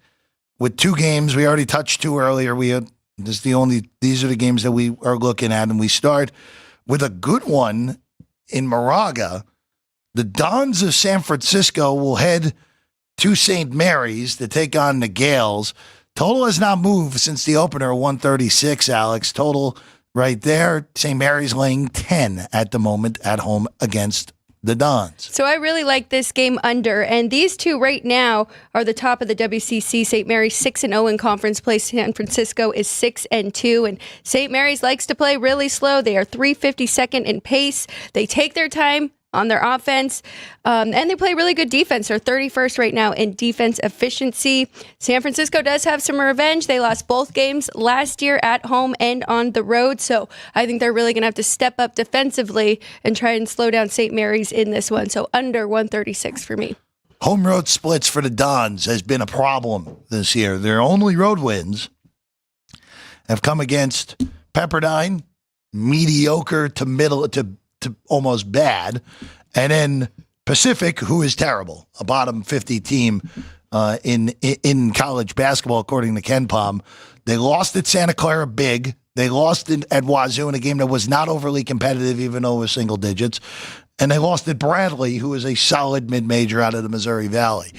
with 2 games. We already touched 2 earlier. These are the games that we are looking at, and we start with a good one in Moraga. The Dons of San Francisco will head to St. Mary's to take on the Gales. Total has not moved since the opener, 136, Alex. Total right there. St. Mary's laying 10 at the moment at home against the Dons. So I really like this game under, and these 2 right now are the top of the WCC. St. Mary's 6-0 in conference play. San Francisco is 6-2, and St. Mary's likes to play really slow. They are 352nd in pace. They take their time on their offense, and they play really good defense. They're 31st right now in defense efficiency. San Francisco does have some revenge. They lost both games last year at home and on the road, so I think they're really going to have to step up defensively and try and slow down St. Mary's in this one. So under 136 for me. Home road splits for the Dons has been a problem this year. Their only road wins have come against Pepperdine, mediocre to middle to almost bad, and then Pacific, who is terrible, a bottom 50 team in college basketball, according to Ken Palm. They lost at Santa Clara big. They lost at Wazoo in a game that was not overly competitive, even though it was single digits. And they lost at Bradley, who is a solid mid-major out of the Missouri Valley.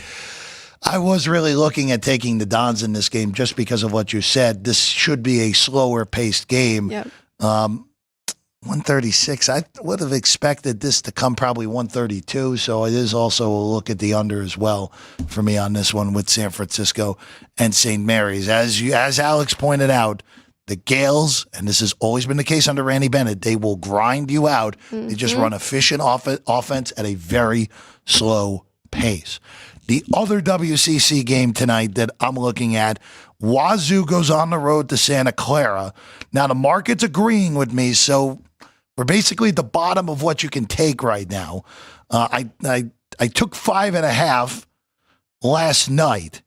I was really looking at taking the Dons in this game just because of what you said. This should be a slower-paced game. Yep. 136. I would have expected this to come probably 132. So it is also a look at the under as well for me on this one with San Francisco and St. Mary's. As Alex pointed out, the Gales, and this has always been the case under Randy Bennett, they will grind you out. Mm-hmm. They just run efficient offense at a very slow pace. The other WCC game tonight that I'm looking at, Wazoo goes on the road to Santa Clara. Now, the market's agreeing with me, so we're basically at the bottom of what you can take right now. I took 5.5 last night.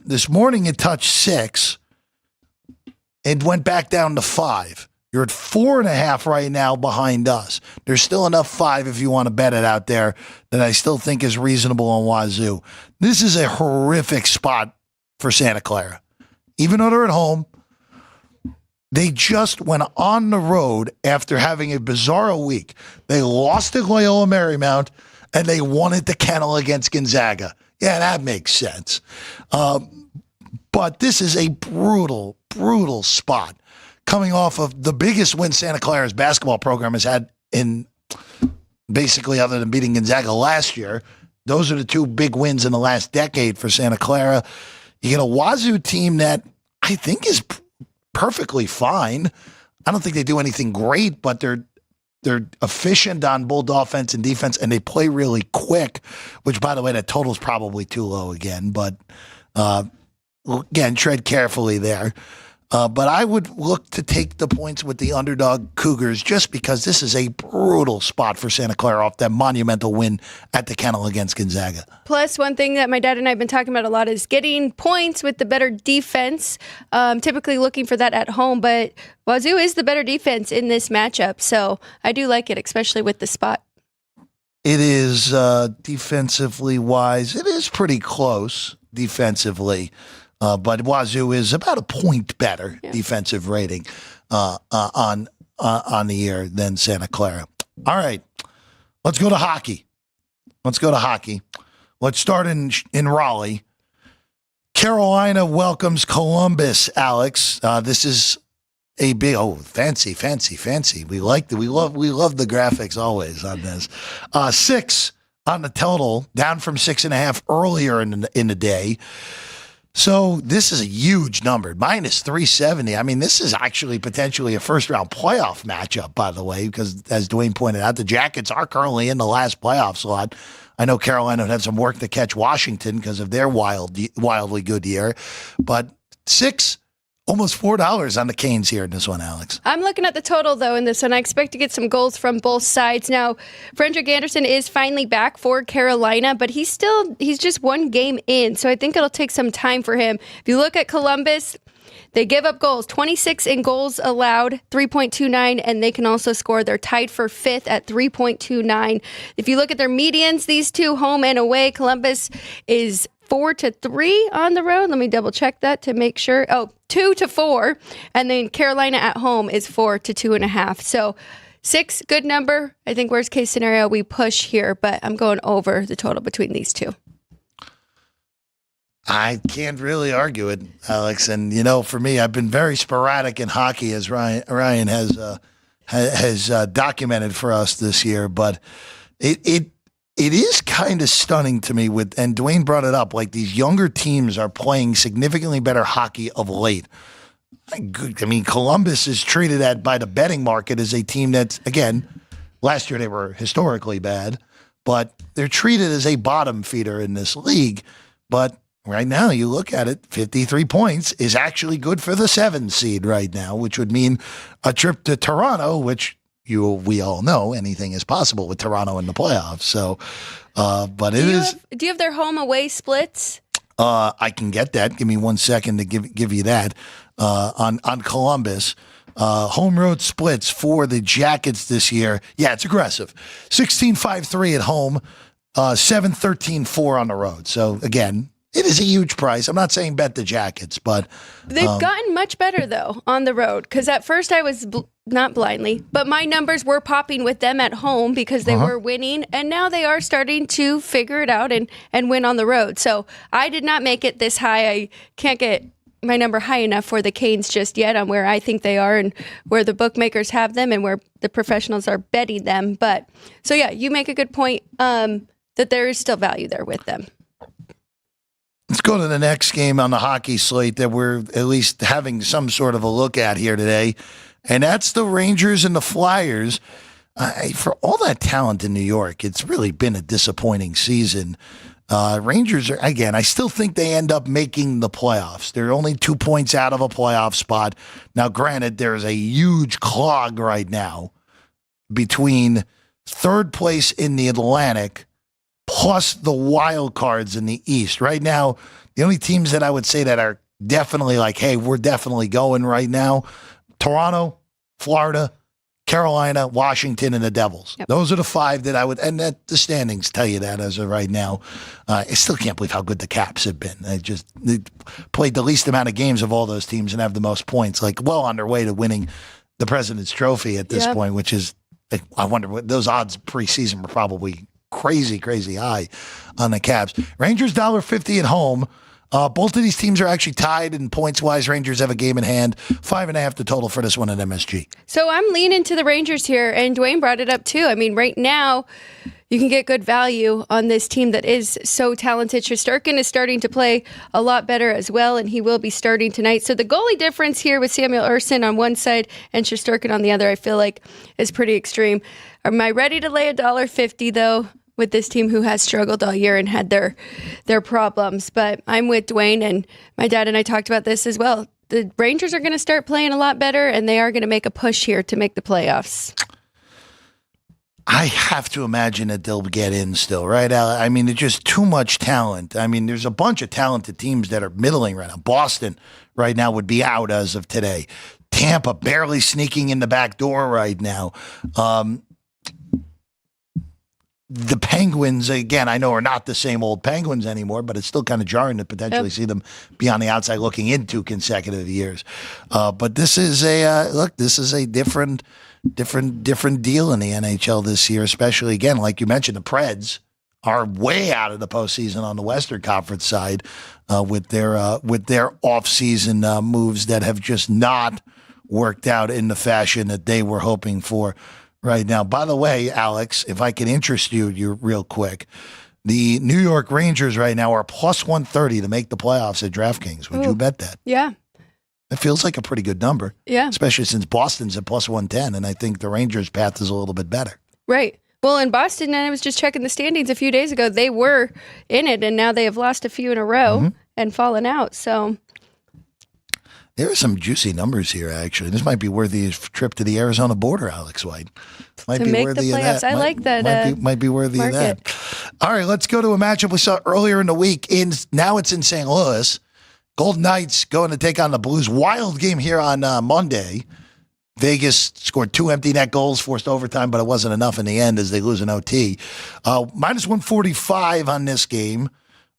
This morning it touched 6. It went back down to 5. You're at 4.5 right now behind us. There's still enough 5 if you want to bet it out there that I still think is reasonable on Wazoo. This is a horrific spot for Santa Clara. Even though they're at home, they just went on the road after having a bizarre week. They lost to Loyola Marymount, and they won at the Kennel against Gonzaga. Yeah, that makes sense. But this is a brutal spot coming off of the biggest win Santa Clara's basketball program has had in basically other than beating Gonzaga last year. Those are the 2 big wins in the last decade for Santa Clara. You get a Wazoo team that I think is perfectly fine. I don't think they do anything great, but they're efficient on both offense and defense, and they play really quick, which, by the way, that total's probably too low again. But, again, tread carefully there. But I would look to take the points with the underdog Cougars just because this is a brutal spot for Santa Clara off that monumental win at the Kennel against Gonzaga. Plus, one thing that my dad and I have been talking about a lot is getting points with the better defense, typically looking for that at home. But Wazoo is the better defense in this matchup, so I do like it, especially with the spot. It is defensively wise. It is pretty close defensively. But Wazoo is about a point better defensive rating on the year than Santa Clara. All right, let's go to hockey. Let's start in Raleigh. Carolina welcomes Columbus. Alex, this is a big fancy. We love the graphics always on this. 6 on the total, down from 6.5 earlier in the day. So this is a huge number, minus 370. I mean, this is actually potentially a first-round playoff matchup, by the way, because as Dwayne pointed out, the Jackets are currently in the last playoff slot. I know Carolina would have some work to catch Washington because of their wildly good year. But 6, almost $4 on the Canes here in this one, Alex. I'm looking at the total, though, in this one. I expect to get some goals from both sides. Now, Frederik Andersen is finally back for Carolina, but he's just 1 game in, so I think it'll take some time for him. If you look at Columbus, they give up goals, 26 in goals allowed, 3.29, and they can also score. They're tied for 5th at 3.29. If you look at their medians, these two, home and away, Columbus is 4-3 on the road. Let me double check that to make sure. 2-4. And then Carolina at home is 4-2.5. So 6, good number. I think worst case scenario, we push here, but I'm going over the total between these two. I can't really argue it, Alex. And, for me, I've been very sporadic in hockey, as Ryan has documented for us this year. But it is kind of stunning to me and Dwayne brought it up, like these younger teams are playing significantly better hockey of late. I mean, Columbus is treated by the betting market as a team that's, again, last year they were historically bad, but they're treated as a bottom feeder in this league. But right now, you look at it, 53 points is actually good for the 7 seed right now, which would mean a trip to Toronto, which we all know anything is possible with Toronto in the playoffs. So, but do you have their home away splits? I can get that. Give me 1 second to give you that. On Columbus, home road splits for the Jackets this year. Yeah, it's aggressive. 16-5-3 at home, 7-13-4 on the road. So again, it is a huge price. I'm not saying bet the Jackets, but they've gotten much better though on the road. Because at first I was not blindly, but my numbers were popping with them at home because they were winning, and now they are starting to figure it out and win on the road. So I did not make it this high. I can't get my number high enough for the Canes just yet on where I think they are and where the bookmakers have them and where the professionals are betting them. But so, yeah, you make a good point that there is still value there with them. Let's go to the next game on the hockey slate that we're at least having some sort of a look at here today, and that's the Rangers and the Flyers. For all that talent in New York, it's really been a disappointing season. Rangers are, again, I still think they end up making the playoffs. They're only 2 points out of a playoff spot. Now, granted, there's a huge clog right now between third place in the Atlantic plus the wild cards in the East. Right now, the only teams that I would say that are definitely like, hey, we're definitely going right now, Toronto, Florida, Carolina, Washington, and the Devils. Yep. Those are the five that I would, and that the standings tell you that as of right now. I still can't believe how good the Caps have been. They played the least amount of games of all those teams and have the most points, like well on their way to winning the President's Trophy at this point, which is, I wonder what those odds preseason were probably crazy high on the Caps. Rangers $1.50 at home. Both of these teams are actually tied in points-wise. Rangers have a game in hand. 5.5 the total for this one at MSG. So I'm leaning to the Rangers here, and Dwayne brought it up too. I mean, right now, you can get good value on this team that is so talented. Shesterkin is starting to play a lot better as well, and he will be starting tonight. So the goalie difference here with Samuel Ersson on one side and Shesterkin on the other, I feel like is pretty extreme. Am I ready to lay $1.50 though? With this team who has struggled all year and had their problems. But I'm with Dwayne, and my dad and I talked about this as well. The Rangers are going to start playing a lot better, and they are going to make a push here to make the playoffs. I have to imagine that they'll get in still, right, Al? I mean, there's just too much talent. I mean, there's a bunch of talented teams that are middling right now. Boston right now would be out as of today. Tampa barely sneaking in the back door right now. The Penguins, again, I know are not the same old Penguins anymore, but it's still kind of jarring to potentially see them be on the outside looking into consecutive years. But this is a different deal in the NHL this year, especially, again, like you mentioned, the Preds are way out of the postseason on the Western Conference side with their offseason moves that have just not worked out in the fashion that they were hoping for. Right now, by the way, Alex, if I can interest you real quick, the New York Rangers right now are plus 130 to make the playoffs at DraftKings. Would you bet that? Yeah. It feels like a pretty good number. Yeah. Especially since Boston's at plus 110, and I think the Rangers' path is a little bit better. Right. Well, in Boston, and I was just checking the standings a few days ago, they were in it, and now they have lost a few in a row and fallen out. So there are some juicy numbers here, actually. This might be worthy of a trip to the Arizona border, Alex White. Might to be make worthy the playoffs. of that. I like that. Might be worthy market. of that. All right, let's go to a matchup we saw earlier in the week. Now it's in St. Louis. Golden Knights going to take on the Blues. Wild game here on Monday. Vegas scored 2 empty net goals, forced overtime, but it wasn't enough in the end as they lose an OT. Minus 145 on this game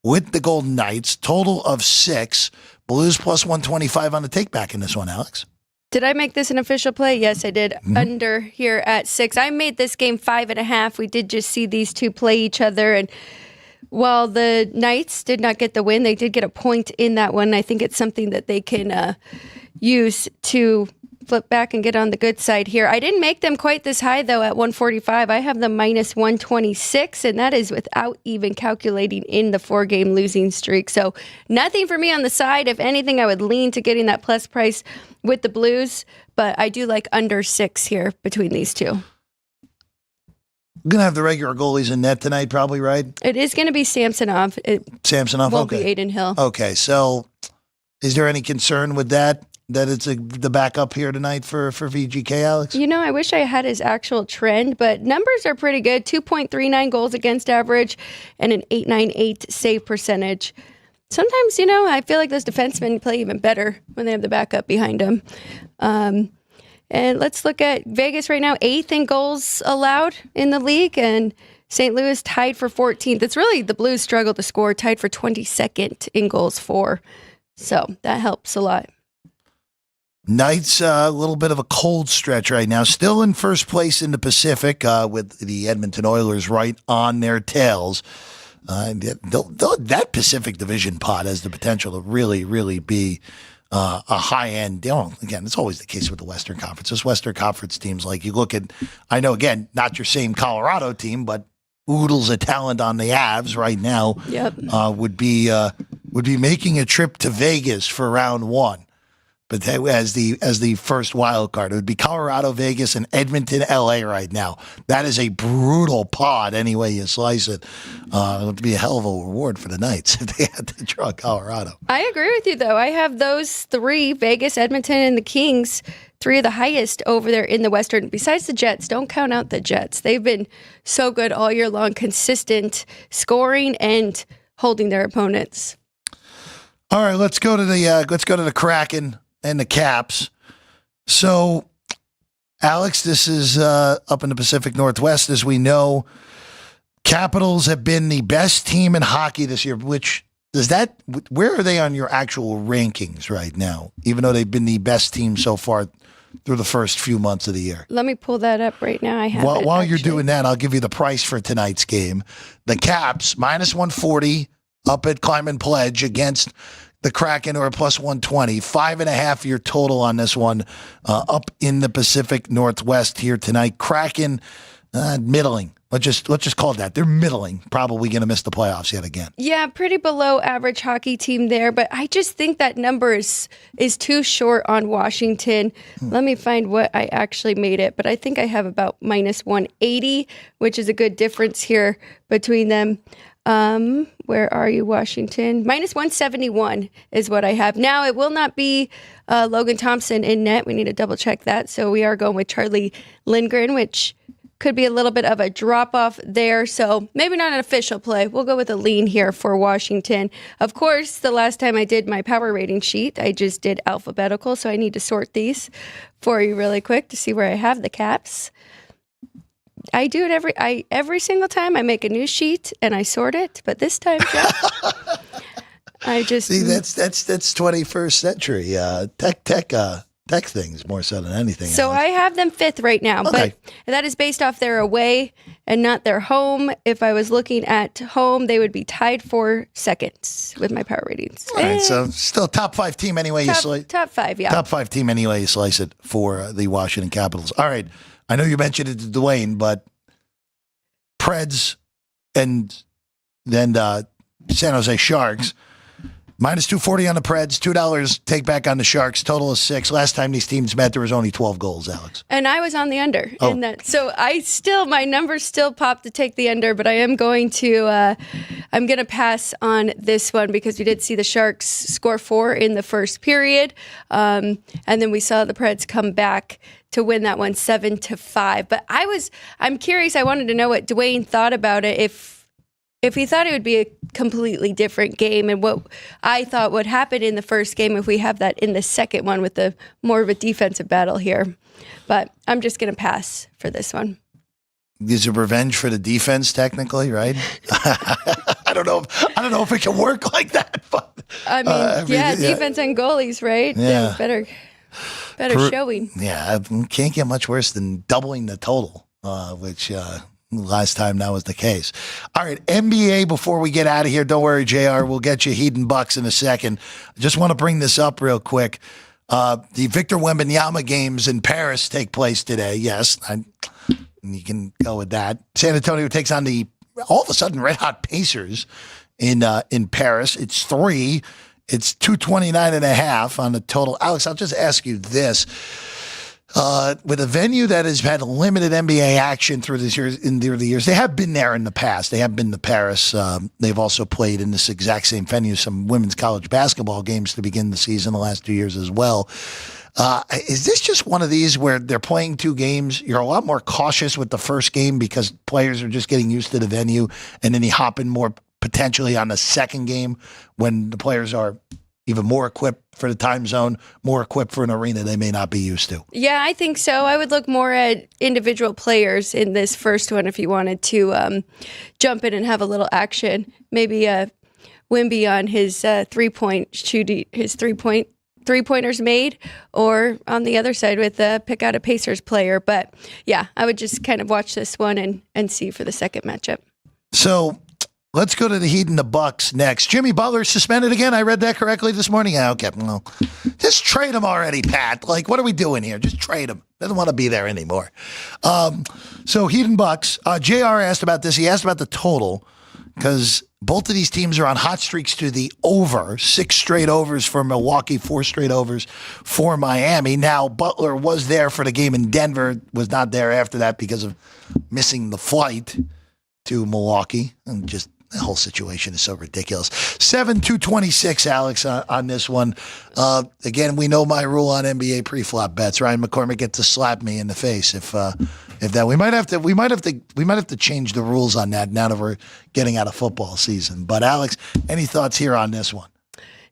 with the Golden Knights. Total of 6. Blues plus 125 on the take back in this one, Alex. Did I make this an official play? Yes, I did. Under here at 6. I made this game 5.5. We did just see these two play each other. And while the Knights did not get the win, they did get a point in that one. I think it's something that they can use to flip back and get on the good side here. I didn't make them quite this high, though, at 145. I have them minus 126, and that is without even calculating in the 4-game losing streak. So nothing for me on the side. If anything, I would lean to getting that plus price with the Blues, but I do like under 6 here between these two. We're going to have the regular goalies in net tonight, probably, right? It is going to be Samsonov. Samsonov, won't okay. be Aiden Hill. Okay, so is there any concern with that it's the backup here tonight for VGK, Alex? You know, I wish I had his actual trend, but numbers are pretty good. 2.39 goals against average and an 898 save percentage. Sometimes, you know, I feel like those defensemen play even better when they have the backup behind them. And let's look at Vegas right now, 8th in goals allowed in the league, and St. Louis tied for 14th. It's really the Blues struggle to score, tied for 22nd in goals for. So that helps a lot. Knights, a little bit of a cold stretch right now. Still in first place in the Pacific with the Edmonton Oilers right on their tails. That Pacific Division pot has the potential to really, really be a high end. Again, it's always the case with the Western Conference. Those Western Conference teams, like you look at, I know again, not your same Colorado team, but oodles of talent on the Avs right now. Yep. Would be making a trip to Vegas for round one. But as the first wild card, it would be Colorado, Vegas, and Edmonton, LA right now. That is a brutal pod any way you slice it. It would be a hell of a reward for the Knights if they had to draw Colorado. I agree with you, though. I have those three, Vegas, Edmonton, and the Kings, three of the highest over there in the Western. Besides the Jets, don't count out the Jets. They've been so good all year long, consistent scoring and holding their opponents. All right, let's go to the Kraken and the Caps. So, Alex, this is up in the Pacific Northwest. As we know, Capitals have been the best team in hockey this year, where are they on your actual rankings right now, even though they've been the best team so far through the first few months of the year? Let me pull that up right now. While you're doing that, I'll give you the price for tonight's game. The Caps, minus 140 up at Climb Pledge against the Kraken, or plus 120. 5.5 your total on this one, up in the Pacific Northwest here tonight. Kraken, middling. Let's just call it that. They're middling. Probably going to miss the playoffs yet again. Yeah, pretty below average hockey team there, but I just think that number is too short on Washington. Let me find what I actually made it, but I think I have about minus 180, which is a good difference here between them. Where are you, Washington? Minus 171 is what I have. Now, it will not be Logan Thompson in net. We need to double check that. So we are going with Charlie Lindgren, which could be a little bit of a drop-off there. So maybe not an official play. We'll go with a lean here for Washington. Of course, the last time I did my power rating sheet, I just did alphabetical. So I need to sort these for you really quick to see where I have the Caps. I do it every single time. I make a new sheet and I sort it, but this time, Jeff, I just see that's 21st century tech things more so than anything. So Alex. I have them fifth right now, Okay. but that is based off their away and not their home. If I was looking at home, they would be tied for seconds with my power ratings. All right, so still top 5 team anyway. Top five, yeah. Top 5 team anyway you slice it for the Washington Capitals. All right. I know you mentioned it to Dwayne, but Preds and then San Jose Sharks, minus 240 on the Preds, $2 take back on the Sharks, total of 6. Last time these teams met, there was only 12 goals, Alex. And I was on the under in that. So my numbers still pop to take the under, but I am going to, I'm going to pass on this one because we did see the Sharks score 4 in the first period. And then we saw the Preds come back to win that one 7-5. But I'm curious. I wanted to know what Dwayne thought about it. If he thought it would be a completely different game, and what I thought would happen in the first game if we have that in the second one with the more of a defensive battle here. But I'm just going to pass for this one. Is it revenge for the defense, technically, right? I don't know if it can work like that. But I mean, defense and goalies, right? Yeah. Better showing. Yeah, can't get much worse than doubling the total, which last time that was the case. All right, NBA, before we get out of here, don't worry, JR, we'll get you Heat and Bucks in a second. I just want to bring this up real quick. The Victor Wembanyama games in Paris take place today. Yes, you can go with that. San Antonio takes on the all of a sudden red hot Pacers in Paris. It's 3. It's 229.5 on the total. Alex, I'll just ask you this. With a venue that has had limited NBA action through the years, they have been there in the past. They have been to Paris. They've also played in this exact same venue some women's college basketball games to begin the season the last 2 years as well. Is this just one of these where they're playing 2 games? You're a lot more cautious with the first game because players are just getting used to the venue, and then you hop in more potentially on the second game when the players are even more equipped for the time zone, more equipped for an arena they may not be used to. Yeah, I think so. I would look more at individual players in this first one if you wanted to jump in and have a little action. Maybe Wemby on his three-pointers made, or on the other side with pick out a Pacers player. But yeah, I would just kind of watch this one and see for the second matchup. So Let's go to the Heat and the Bucks next. Jimmy Butler suspended again. I read that correctly this morning. Yeah, okay. Well, just trade him already, Pat. Like, what are we doing here? Just trade him. Doesn't want to be there anymore. So Heat and Bucks. JR asked about this. He asked about the total because both of these teams are on hot streaks to the over. 6 straight overs for Milwaukee, 4 straight overs for Miami. Now, Butler was there for the game in Denver, was not there after that because of missing the flight to Milwaukee. And just the whole situation is so ridiculous. 7-226, Alex, on this one. Again, we know my rule on NBA pre-flop bets. Ryan McCormick gets to slap me in the face if that. We might have to change the rules on that now that we're getting out of football season. But Alex, any thoughts here on this one?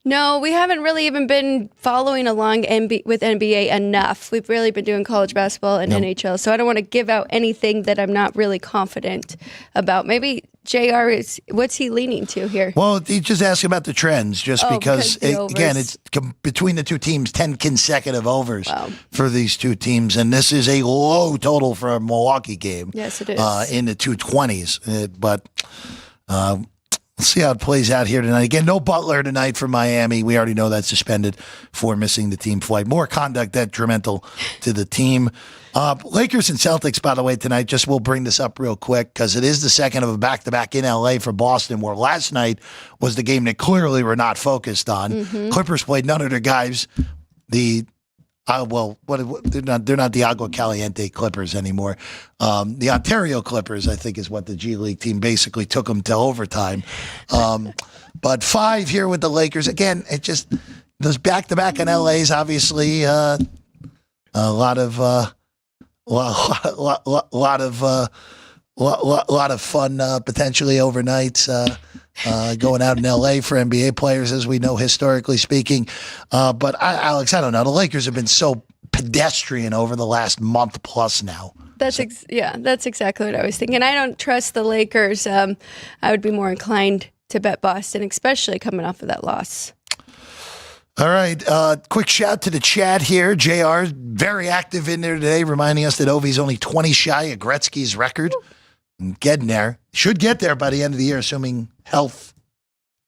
No, we haven't really even been following along with NBA enough. We've really been doing college basketball and NHL, so I don't want to give out anything that I'm not really confident about. Maybe JR what's he leaning to here? Well, he just asked about the trends, just because again, it's between the two teams, 10 consecutive overs for these two teams, and this is a low total for a Milwaukee game. Yes, it is. In the 220s, but. Let's see how it plays out here tonight. Again, no Butler tonight for Miami. We already know that's suspended for missing the team flight. More conduct detrimental to the team. Lakers and Celtics, by the way, tonight. Just we'll bring this up real quick because it is the second of a back-to-back in L.A. for Boston, where last night was the game that clearly we're not focused on. Mm-hmm. Clippers played none of their guys. They're not the Agua Caliente Clippers anymore. The Ontario Clippers, I think, is what the G League team basically took them to overtime. But 5 here with the Lakers. Again, it just those back-to-back in LA is obviously a lot of fun potentially overnights. Going out in L.A. for NBA players, as we know, historically speaking. But, Alex, I don't know. The Lakers have been so pedestrian over the last month plus now. That's exactly what I was thinking. I don't trust the Lakers. I would be more inclined to bet Boston, especially coming off of that loss. All right. Quick shout to the chat here. JR, very active in there today, reminding us that Ovi's only 20 shy of Gretzky's record. Getting there. Should get there by the end of the year, assuming health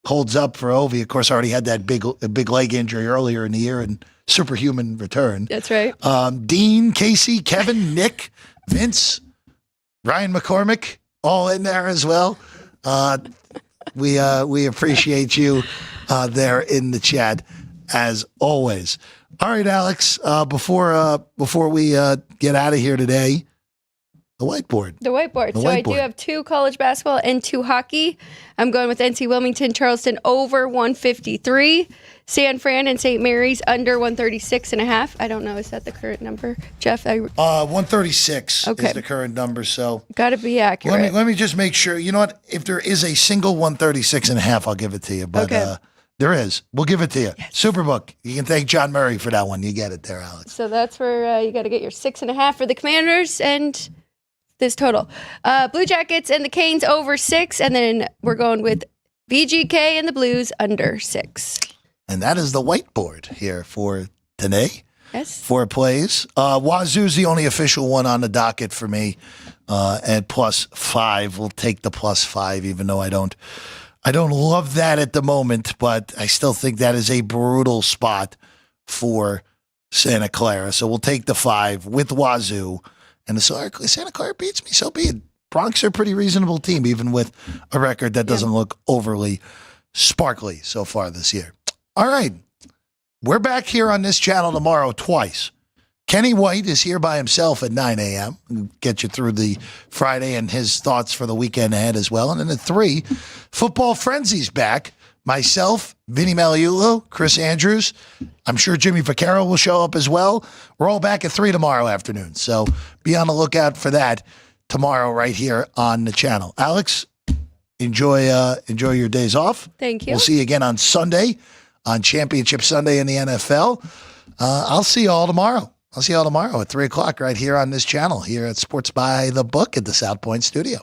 holds up for Ovi. Of course, already had that big leg injury earlier in the year and superhuman return. That's right. Dean, Casey, Kevin, Nick, Vince, Ryan McCormick, all in there as well. We appreciate you there in the chat as always. All right, Alex. Before we get out of here today. The whiteboard. So I do have 2 college basketball and 2 hockey. I'm going with NC Wilmington, Charleston over 153. San Fran and St. Mary's under 136.5. I don't know. Is that the current number, Jeff? 136 is the current number. So got to be accurate. Let me just make sure. You know what? If there is a single 136.5, I'll give it to you. But there is. We'll give it to you. Yes. Superbook. You can thank John Murray for that one. You get it there, Alex. So that's where you got to get your 6.5 for the Commanders and this total. Blue Jackets and the Canes over 6, and then we're going with VGK and the Blues under 6. And that is the whiteboard here for today. Yes. 4 plays. Wazoo's the only official one on the docket for me at +5. We'll take the +5, even though I don't love that at the moment, but I still think that is a brutal spot for Santa Clara. So we'll take the 5 with Wazoo. And Santa Clara beats me, so be it. Bronx are a pretty reasonable team, even with a record that doesn't look overly sparkly so far this year. All right. We're back here on this channel tomorrow twice. Kenny White is here by himself at 9 a.m. We'll get you through the Friday and his thoughts for the weekend ahead as well. And then at 3, Football Frenzy's back. Myself, Vinny Magliulo, Chris Andrews. I'm sure Jimmy Vaccaro will show up as well. We're all back at 3 tomorrow afternoon. So be on the lookout for that tomorrow right here on the channel. Alex, enjoy your days off. Thank you. We'll see you again on Sunday, on Championship Sunday in the NFL. I'll see you all tomorrow. At 3 o'clock right here on this channel, here at Sports by the Book at the South Point Studio.